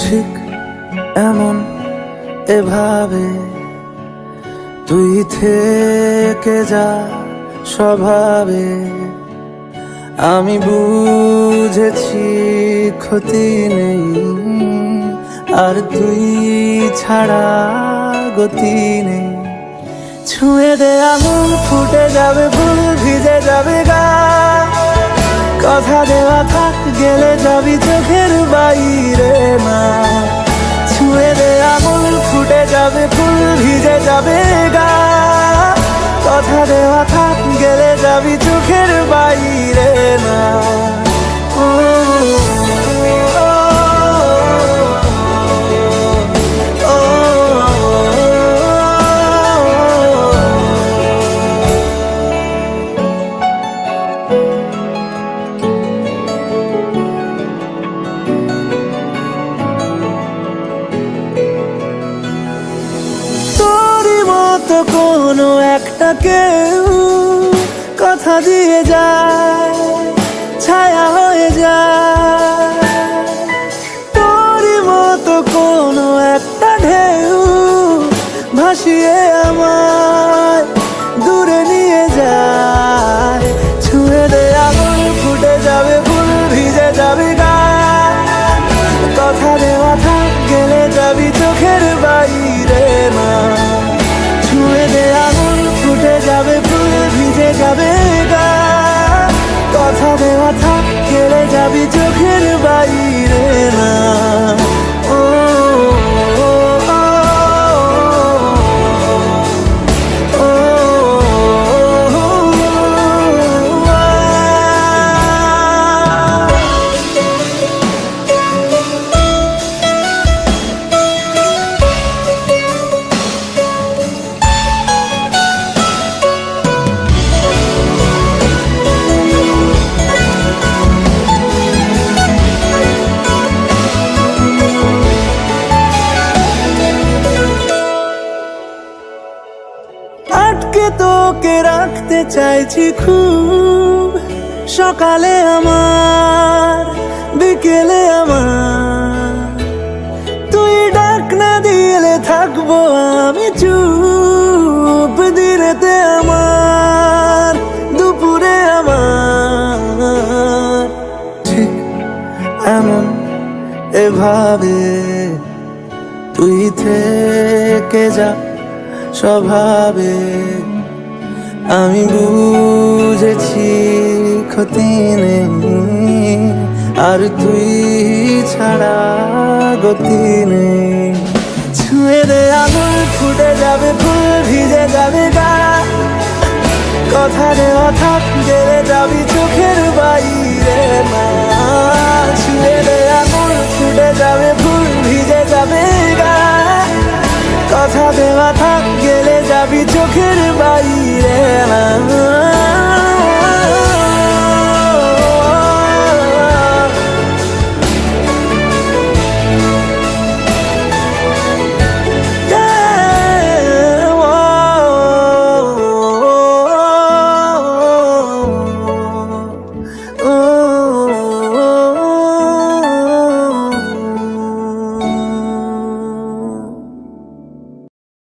ঠিক এমন এভাবে তুই থেকে যা স্বভাবে। আমি বুঝেছি ক্ষতি নেই, আর তুই ছাড়া গতি নেই। ছুঁয়ে দে আঙুল, ফুটে যাবে ফুল, ভিজে যাবে গা। কথা দেওয়া থাক, গেলে যাবি চোখের বাইরে না। ছুঁয়ে দে আঙুল, ফুটে যাবে ফুল, ভিজে যাবে গা। কথা দেওয়া থাক, গেলে যাবি চোখের বাইরে না। তো কোনো একটা কেউ কথা দিয়ে যায়, ছায়া হয়ে যায়। তোরই মতো কোনো একটা ঢেউ ভাসিয়ে আমায় দূরে নিয়ে যায়। ছুঁয়ে দে আঙুল, ফুটে যাবে ফুল, ভিজে যাবে গা। কথা দেওয়া থাক, গেলে যাবি চোখের বাইরে না। ছুঁয়ে দে আঙুল, ফুটে যাবে ফুল, ভিজে যাবে গা। কথা দেওয়া থাক, গেলে যাবি চোখের বাইরে না। আটকে তোকে রাখতে চাইছি খুব, সকালে আমার, বিকেলে আমার। তুই ডাক না দিলে থাকবো আমি চুপ, দিনেতে আমার, দুপুরে আমার। ঠিক এমন এভাবে তুই থেকে যা স্বভাবে। আমি বুঝেছি ক্ষতি নেই, আর তুই ছাড়া গতি নেই। ছুঁয়ে দে আঙুল, ফুটে যাবে ফুল, ভিজে যাবে গা। কথা দেওয়া থাক, গেলে যাবি চোখের বাইরে না। ছুঁয়ে দে আঙুল, ফুটে যাবে ফুল, ভিজে যাবে গা। কথা দেওয়া থাক, গেলে যাবি চোখের বাইরে না।